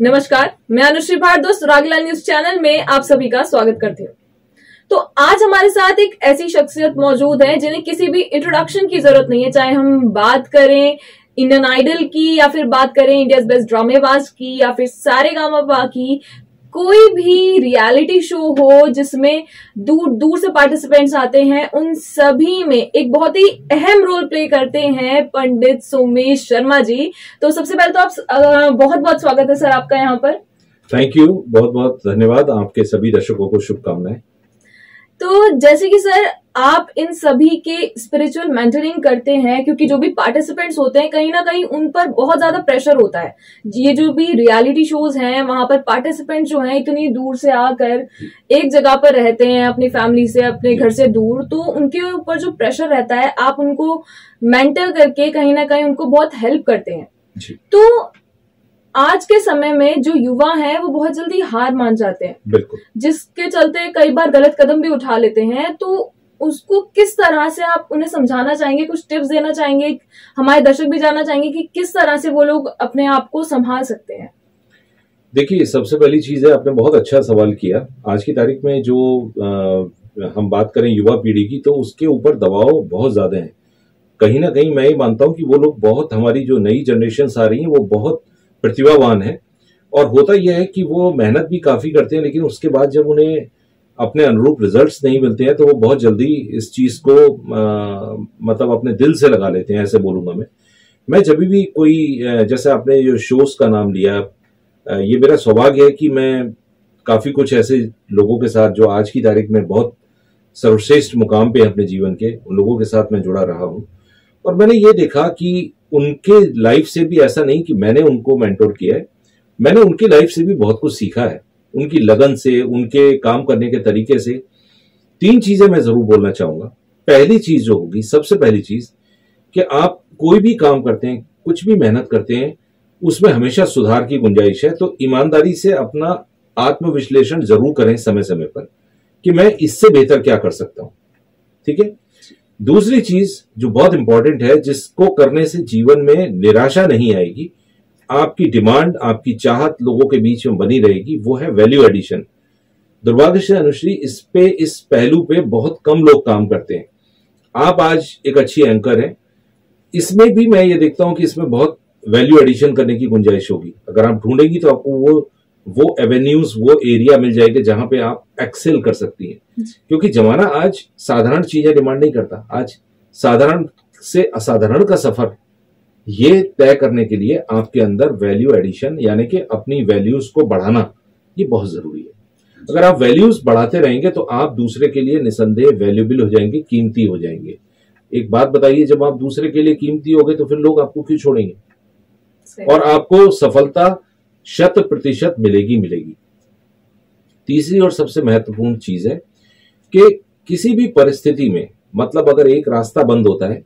नमस्कार, मैं Anushree Bhardwaj रागलाल news channel में आप सभी का स्वागत करती हूँ। तो आज हमारे साथ एक ऐसी शख्सियत मौजूद है जिन्हें किसी भी इंट्रोडक्शन की जरूरत नहीं है, चाहे हम बात करें इंडियन आइडल की या फिर बात करें इंडियाज बेस्ट ड्रामेबाज की या फिर सारेगामापा की। कोई भी रियलिटी शो हो जिसमें दूर दूर से पार्टिसिपेंट्स आते हैं, उन सभी में एक बहुत ही अहम रोल प्ले करते हैं पंडित सोमेश शर्मा जी। तो सबसे पहले तो आप बहुत बहुत स्वागत है सर आपका यहाँ पर। थैंक यू, बहुत बहुत धन्यवाद। आपके सभी दर्शकों को शुभकामनाएं। तो जैसे कि सर आप इन सभी के स्पिरिचुअल मेंटरिंग करते हैं, क्योंकि जो भी पार्टिसिपेंट्स होते हैं कहीं ना कहीं उन पर बहुत ज्यादा प्रेशर होता है। ये जो भी रियलिटी शोज हैं वहां पर पार्टिसिपेंट्स जो हैं इतनी दूर से आकर एक जगह पर रहते हैं, अपनी फैमिली से, अपने घर से दूर, तो उनके ऊपर जो प्रेशर रहता है आप उनको मेंटर करके कहीं ना कहीं उनको बहुत हेल्प करते हैं। तो आज के समय में जो युवा हैं वो बहुत जल्दी हार मान जाते हैं, बिल्कुल, जिसके चलते कई बार गलत कदम भी उठा लेते हैं। तो उसको किस तरह से आप उन्हें समझाना चाहेंगे, कुछ टिप्स देना चाहेंगे? हमारे दर्शक भी जानना चाहेंगे कि किस तरह से वो लोग अपने आप को संभाल सकते हैं। देखिए, सबसे पहली चीज है, आपने बहुत अच्छा सवाल किया। आज की तारीख में जो हम बात करें युवा पीढ़ी की, तो उसके ऊपर दबाव बहुत ज्यादा है। कहीं ना कहीं मैं ये मानता हूँ कि वो लोग बहुत, हमारी जो नई जनरेशन आ रही है वो बहुत प्रतिभावान है, और होता यह है कि वो मेहनत भी काफी करते हैं, लेकिन उसके बाद जब उन्हें अपने अनुरूप रिजल्ट्स नहीं मिलते हैं तो वो बहुत जल्दी इस चीज को मतलब अपने दिल से लगा लेते हैं, ऐसे बोलूंगा मैं जब भी कोई, जैसे आपने जो शोज का नाम लिया, ये मेरा सौभाग्य है कि मैं काफी कुछ ऐसे लोगों के साथ जो आज की तारीख में बहुत सर्वश्रेष्ठ मुकाम पे अपने जीवन के, उन लोगों के साथ मैं जुड़ा रहा हूं। और मैंने ये देखा कि उनके लाइफ से भी, ऐसा नहीं कि मैंने उनको मेंटोर किया है, मैंने उनकी लाइफ से भी बहुत कुछ सीखा है, उनकी लगन से, उनके काम करने के तरीके से। 3 चीजें मैं जरूर बोलना चाहूंगा। पहली चीज जो होगी, सबसे पहली चीज, कि आप कोई भी काम करते हैं, कुछ भी मेहनत करते हैं, उसमें हमेशा सुधार की गुंजाइश है। तो ईमानदारी से अपना आत्मविश्लेषण जरूर करें समय समय पर कि मैं इससे बेहतर क्या कर सकता हूं। ठीक है। दूसरी चीज जो बहुत इंपॉर्टेंट है, जिसको करने से जीवन में निराशा नहीं आएगी, आपकी डिमांड, आपकी चाहत लोगों के बीच में बनी रहेगी, वो है वैल्यू एडिशन। दुर्भाग्य से अनुश्री, इस पहलू पे बहुत कम लोग काम करते हैं। आप आज एक अच्छी एंकर हैं, इसमें भी मैं ये देखता हूं कि इसमें बहुत वैल्यू एडिशन करने की गुंजाइश होगी। अगर आप ढूंढेंगी तो आपको वो एवेन्यूज, वो एरिया मिल जाएगा जहां पे आप एक्सेल कर सकती हैं। क्योंकि जमाना आज साधारण चीजें डिमांड नहीं करता। आज साधारण से असाधारण का सफर, ये तय करने के लिए आपके अंदर वैल्यू एडिशन, यानी कि अपनी वैल्यूज को बढ़ाना, ये बहुत जरूरी है। अगर आप वैल्यूज बढ़ाते रहेंगे तो आप दूसरे के लिए निसंदेह वैल्यूएबल हो जाएंगे, कीमती हो जाएंगे। एक बात बताइए, जब आप दूसरे के लिए कीमती हो गए तो फिर लोग आपको क्यों छोड़ेंगे? और आपको सफलता 100% मिलेगी। तीसरी और सबसे महत्वपूर्ण चीज है कि किसी भी परिस्थिति में, मतलब अगर एक रास्ता बंद होता है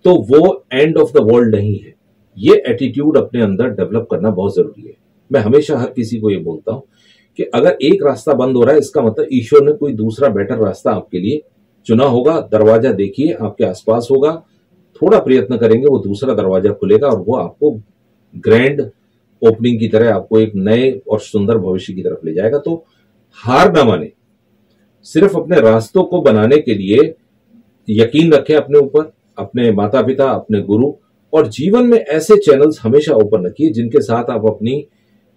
तो वो एंड ऑफ द वर्ल्ड नहीं है। ये एटीट्यूड अपने अंदर डेवलप करना बहुत जरूरी है। मैं हमेशा हर किसी को ये बोलता हूं कि अगर एक रास्ता बंद हो रहा है, इसका मतलब ईश्वर ने कोई दूसरा बेटर रास्ता आपके लिए चुना होगा। दरवाजा देखिए, आपके आसपास होगा, थोड़ा प्रयत्न करेंगे, वो दूसरा दरवाजा खुलेगा और वो आपको ग्रैंड ओपनिंग की तरह आपको एक नए और सुंदर भविष्य की तरफ ले जाएगा। तो हार ना माने, सिर्फ अपने रास्तों को बनाने के लिए यकीन रखें अपने ऊपर, अपने माता पिता, अपने गुरु, और जीवन में ऐसे चैनल्स हमेशा ओपन रखिए जिनके साथ आप अपनी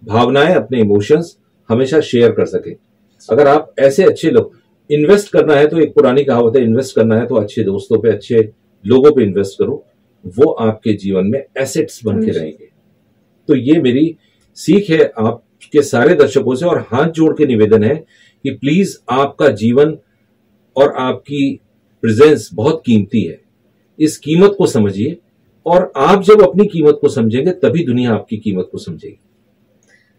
भावनाएं, अपने इमोशंस हमेशा शेयर कर सके। अगर आप ऐसे अच्छे लोग, इन्वेस्ट करना है तो एक पुरानी कहावत है, इन्वेस्ट करना है तो अच्छे दोस्तों पे, अच्छे लोगों पे इन्वेस्ट करो, वो आपके जीवन में एसेट्स बन के रहेंगे। तो ये मेरी सीख है आपके सारे दर्शकों से, और हाथ जोड़ के निवेदन है कि प्लीज, आपका जीवन और आपकी प्रेजेंस बहुत कीमती है। इस कीमत को समझिए, और आप जब अपनी कीमत को समझेंगे तभी दुनिया आपकी कीमत को समझेगी।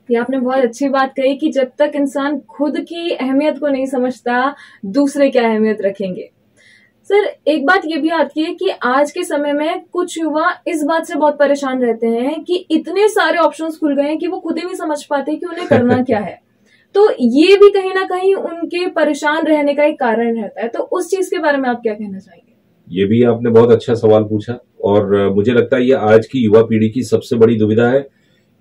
ये आपने बहुत अच्छी बात कही कि जब तक इंसान खुद की अहमियत को नहीं समझता, दूसरे क्या अहमियत रखेंगे। सर, एक बात ये भी आती है कि आज के समय में कुछ युवा इस बात से बहुत परेशान रहते हैं कि इतने सारे ऑप्शंस खुल गए हैं कि वो खुद ही नहीं समझ पाते कि उन्हें करना क्या है। तो ये भी कहीं ना कहीं उनके परेशान रहने का एक कारण रहता है। तो उस चीज के बारे में आप क्या कहना चाहेंगे? ये भी आपने बहुत अच्छा सवाल पूछा, और मुझे लगता है ये आज की युवा पीढ़ी की सबसे बड़ी दुविधा है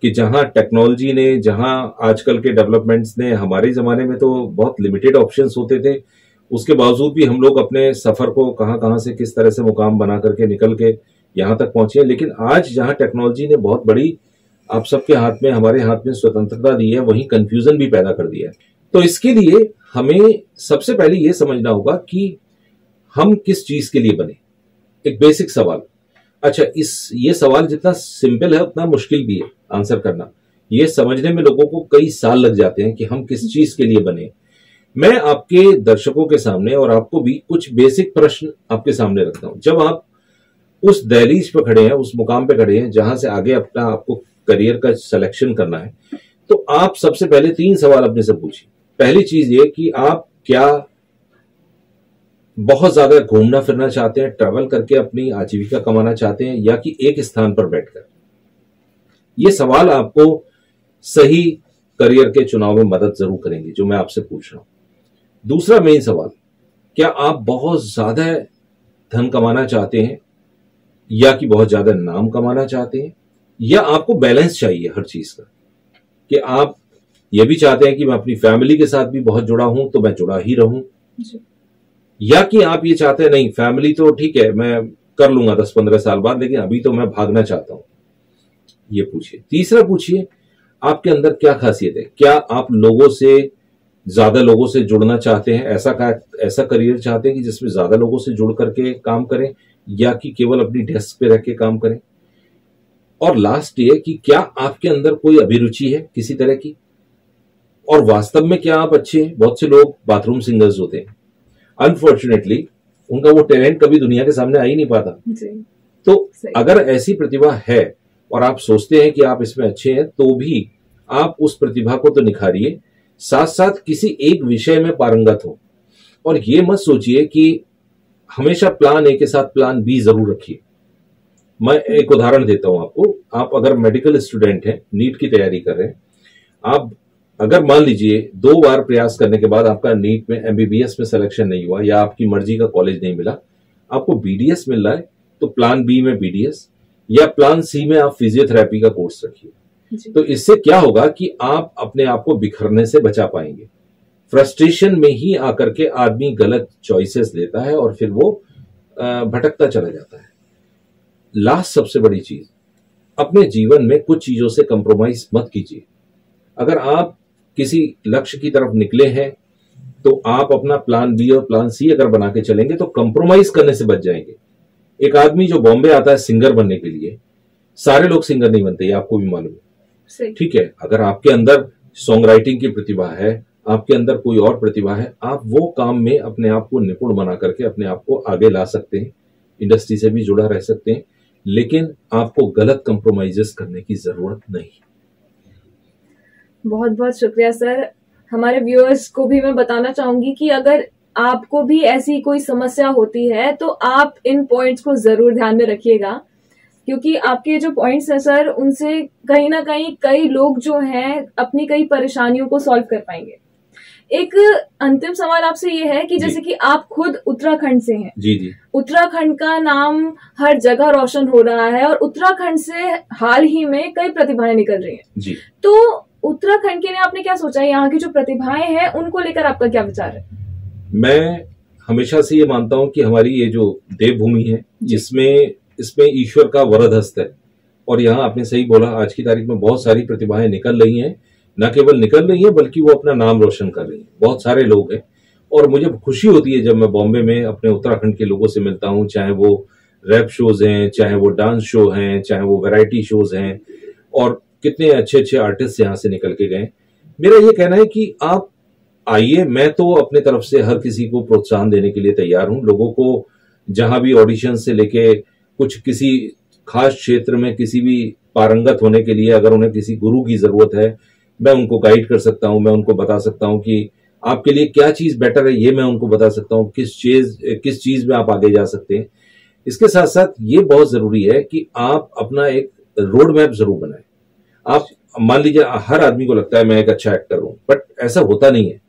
कि जहां टेक्नोलॉजी ने, जहां आजकल के डेवलपमेंट्स ने, हमारे जमाने में तो बहुत लिमिटेड ऑप्शंस होते थे, उसके बावजूद भी हम लोग अपने सफर को कहां कहां से किस तरह से मुकाम बना करके निकल के यहां तक पहुंचे। लेकिन आज जहां टेक्नोलॉजी ने बहुत बड़ी आप सबके हाथ में, हमारे हाथ में स्वतंत्रता दी है, वहीं कंफ्यूजन भी पैदा कर दिया है। तो इसके लिए हमें सबसे पहले यह समझना होगा कि हम किस चीज के लिए बने। एक बेसिक सवाल। अच्छा, ये सवाल जितना सिंपल है उतना मुश्किल भी है आंसर करना। ये समझने में लोगों को कई साल लग जाते हैं कि हम किस चीज के लिए बने। मैं आपके दर्शकों के सामने और आपको भी कुछ बेसिक प्रश्न आपके सामने रखता हूं। जब आप उस दहलीज पे खड़े हैं, उस मुकाम पे खड़े हैं जहां से आगे अपना आपको करियर का सिलेक्शन करना है, तो आप सबसे पहले 3 सवाल अपने से पूछिए। पहली चीज ये कि आप क्या बहुत ज्यादा घूमना फिरना चाहते हैं, ट्रैवल करके अपनी आजीविका कमाना चाहते हैं, या कि एक स्थान पर बैठकर? ये सवाल आपको सही करियर के चुनाव में मदद जरूर करेंगे जो मैं आपसे पूछ रहा हूं। दूसरा मेन सवाल, क्या आप बहुत ज्यादा धन कमाना चाहते हैं, या कि बहुत ज्यादा नाम कमाना चाहते हैं, या आपको बैलेंस चाहिए हर चीज का, कि आप ये भी चाहते हैं कि मैं अपनी फैमिली के साथ भी बहुत जुड़ा हूं तो मैं जुड़ा ही रहूं, या कि आप ये चाहते हैं नहीं, फैमिली तो ठीक है मैं कर लूंगा 10-15 साल बाद, लेकिन अभी तो मैं भागना चाहता हूं। ये पूछिए। तीसरा पूछिए, आपके अंदर क्या खासियत है? क्या आप ज्यादा लोगों से जुड़ना चाहते हैं? ऐसा करियर चाहते हैं कि जिसमें ज्यादा लोगों से जुड़ करके काम करें, या कि केवल अपनी डेस्क पे रह के काम करें? और लास्ट ये कि क्या आपके अंदर कोई अभिरुचि है किसी तरह की, और वास्तव में क्या आप अच्छे हैं? बहुत से लोग बाथरूम सिंगर्स होते हैं, अनफॉर्चुनेटली उनका वो टैलेंट कभी दुनिया के सामने आ ही नहीं पाता। तो अगर ऐसी प्रतिभा है और आप सोचते हैं कि आप इसमें अच्छे हैं, तो भी आप उस प्रतिभा को तो निखारिए, साथ साथ किसी एक विषय में पारंगत हो। और ये मत सोचिए कि हमेशा प्लान ए के साथ प्लान बी जरूर रखिए। मैं एक उदाहरण देता हूं आपको। आप अगर मेडिकल स्टूडेंट हैं, नीट की तैयारी कर रहे हैं, आप अगर मान लीजिए 2 बार प्रयास करने के बाद आपका नीट में एमबीबीएस में सिलेक्शन नहीं हुआ, या आपकी मर्जी का कॉलेज नहीं मिला, आपको बीडीएस मिल रहा है, तो प्लान बी में बीडीएस, या प्लान सी में आप फिजियोथेरेपी का कोर्स रखिए। तो इससे क्या होगा कि आप अपने आप को बिखरने से बचा पाएंगे। फ्रस्ट्रेशन में ही आकर के आदमी गलत चॉइसेस लेता है और फिर वो भटकता चला जाता है। लास्ट सबसे बड़ी चीज, अपने जीवन में कुछ चीजों से कंप्रोमाइज मत कीजिए। अगर आप किसी लक्ष्य की तरफ निकले हैं, तो आप अपना प्लान बी और प्लान सी अगर बना के चलेंगे तो कंप्रोमाइज करने से बच जाएंगे। एक आदमी जो बॉम्बे आता है सिंगर बनने के लिए, सारे लोग सिंगर नहीं बनते, ये आपको भी मालूम है, ठीक है? अगर आपके अंदर सॉन्ग राइटिंग की प्रतिभा है, आपके अंदर कोई और प्रतिभा है, आप वो काम में अपने आप को निपुण बना करके अपने आप को आगे ला सकते हैं, इंडस्ट्री से भी जुड़ा रह सकते हैं, लेकिन आपको गलत कंप्रोमाइजेस करने की जरूरत नहीं। बहुत बहुत शुक्रिया सर। हमारे व्यूअर्स को भी मैं बताना चाहूंगी कि अगर आपको भी ऐसी कोई समस्या होती है तो आप इन पॉइंट्स को जरूर ध्यान में रखिएगा, क्योंकि आपके जो पॉइंट्स हैं सर, उनसे कहीं ना कहीं कई लोग जो हैं अपनी कई परेशानियों को सॉल्व कर पाएंगे। एक अंतिम सवाल आपसे ये है कि जैसे कि आप खुद उत्तराखंड से हैं, जी। उत्तराखंड का नाम हर जगह रोशन हो रहा है और उत्तराखंड से हाल ही में कई प्रतिभाएं निकल रही हैं जी। तो उत्तराखंड के लिए आपने क्या सोचा है? यहाँ की जो प्रतिभाएं हैं उनको लेकर आपका क्या विचार है? मैं हमेशा से ये मानता हूं कि हमारी ये जो देवभूमि है, इसमें ईश्वर का वरद हस्त है। और यहाँ आपने सही बोला, आज की तारीख में बहुत सारी प्रतिभाएं निकल रही हैं, न केवल निकल रही हैं बल्कि वो अपना नाम रोशन कर रही हैं। बहुत सारे लोग हैं और मुझे खुशी होती है जब मैं बॉम्बे में अपने उत्तराखंड के लोगों से मिलता हूं, चाहे वो रैप शोज हैं, चाहे वो डांस शो हैं, चाहे वो वैरायटी शोज हैं, और कितने अच्छे अच्छे आर्टिस्ट यहाँ से निकल के गए। मेरा ये कहना है कि आप आइए, मैं तो अपने तरफ से हर किसी को प्रोत्साहन देने के लिए तैयार हूं। लोगों को जहां भी ऑडिशन से लेके कुछ किसी खास क्षेत्र में किसी भी पारंगत होने के लिए अगर उन्हें किसी गुरु की जरूरत है, मैं उनको गाइड कर सकता हूं। मैं उनको बता सकता हूं कि आपके लिए क्या चीज बेटर है, ये मैं उनको बता सकता हूं, किस चीज में आप आगे जा सकते हैं। इसके साथ साथ ये बहुत जरूरी है कि आप अपना एक रोड मैप जरूर बनाएं। आप मान लीजिए हर आदमी को लगता है मैं एक अच्छा एक्टर हूं, बट ऐसा होता नहीं है।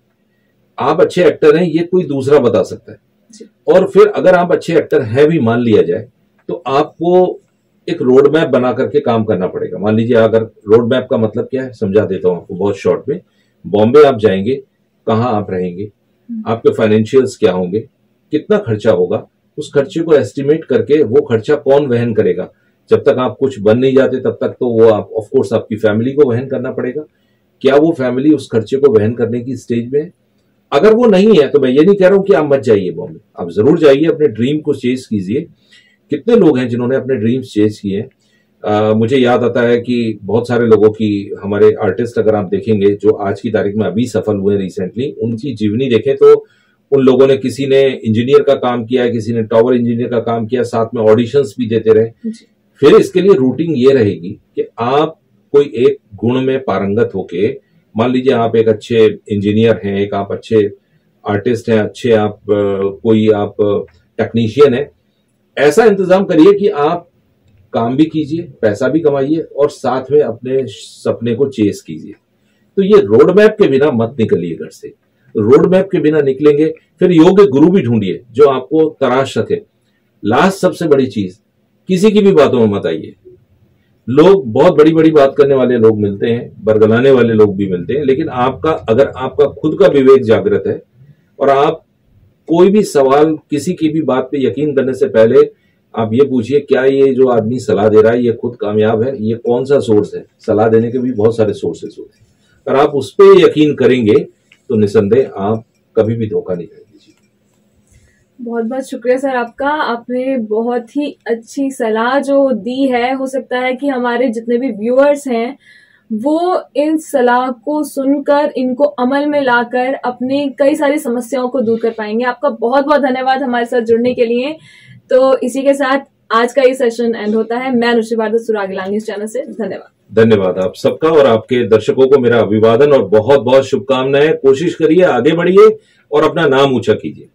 आप अच्छे एक्टर हैं ये कोई दूसरा बता सकता है, और फिर अगर आप अच्छे एक्टर हैं भी मान लिया जाए, तो आपको एक रोड मैप बना करके काम करना पड़ेगा। मान लीजिए, अगर रोड मैप का मतलब क्या है समझा देता हूं आपको बहुत शॉर्ट में। बॉम्बे आप जाएंगे, कहाँ आप रहेंगे, आपके फाइनेंशियल्स क्या होंगे, कितना खर्चा होगा, उस खर्चे को एस्टिमेट करके वो खर्चा कौन वहन करेगा। जब तक आप कुछ बन नहीं जाते तब तक तो वो आप ऑफ कोर्स आपकी फैमिली को वहन करना पड़ेगा। क्या वो फैमिली उस खर्चे को वहन करने की स्टेज में है? अगर वो नहीं है तो मैं ये नहीं कह रहा हूं कि आप मत जाइए बॉम्बे, आप जरूर जाइए, अपने ड्रीम को चेस कीजिए। कितने लोग हैं जिन्होंने अपने ड्रीम्स चेस किए हैं। मुझे याद आता है कि बहुत सारे लोगों की, हमारे आर्टिस्ट अगर आप देखेंगे जो आज की तारीख में अभी सफल हुए रिसेंटली, उनकी जीवनी देखें तो उन लोगों ने, किसी ने इंजीनियर का काम किया है, किसी ने टावर इंजीनियर का काम किया, साथ में ऑडिशंस भी देते रहे। फिर इसके लिए रूटीन ये रहेगी कि आप कोई एक गुण में पारंगत होके, मान लीजिए आप एक अच्छे इंजीनियर हैं, एक आप अच्छे आर्टिस्ट हैं, अच्छे आप कोई आप टेक्नीशियन हैं, ऐसा इंतजाम करिए कि आप काम भी कीजिए, पैसा भी कमाइए और साथ में अपने सपने को चेस कीजिए। तो ये रोड मैप के बिना मत निकलिए घर से। रोड मैप के बिना निकलेंगे, फिर योग्य गुरु भी ढूंढिए जो आपको तराश सके। लास्ट सबसे बड़ी चीज, किसी की भी बातों में मत आइए। लोग, बहुत बड़ी बड़ी बात करने वाले लोग मिलते हैं, बरगलाने वाले लोग भी मिलते हैं, लेकिन आपका, अगर आपका खुद का विवेक जागृत है और आप कोई भी सवाल, किसी की भी बात पे यकीन करने से पहले आप ये पूछिए, क्या ये जो आदमी सलाह दे रहा है ये खुद कामयाब है, ये कौन सा सोर्स है। सलाह देने के भी बहुत सारे सोर्सेस होते हैं, अगर आप उस पर यकीन करेंगे तो निसंदेह आप कभी भी धोखा नहीं खाएंगे। बहुत बहुत शुक्रिया सर आपका, आपने बहुत ही अच्छी सलाह जो दी है। हो सकता है कि हमारे जितने भी व्यूअर्स हैं वो इन सलाह को सुनकर, इनको अमल में लाकर अपनी कई सारी समस्याओं को दूर कर पाएंगे। आपका बहुत बहुत धन्यवाद हमारे साथ जुड़ने के लिए। तो इसी के साथ आज का ये सेशन एंड होता है। मैं अनुश्री भारद्वाज, सुरागीलाल न्यूज चैनल से धन्यवाद। धन्यवाद आप सबका, और आपके दर्शकों को मेरा अभिवादन और बहुत बहुत शुभकामनाएं। कोशिश करिए, आगे बढ़िए और अपना नाम ऊंचा कीजिए।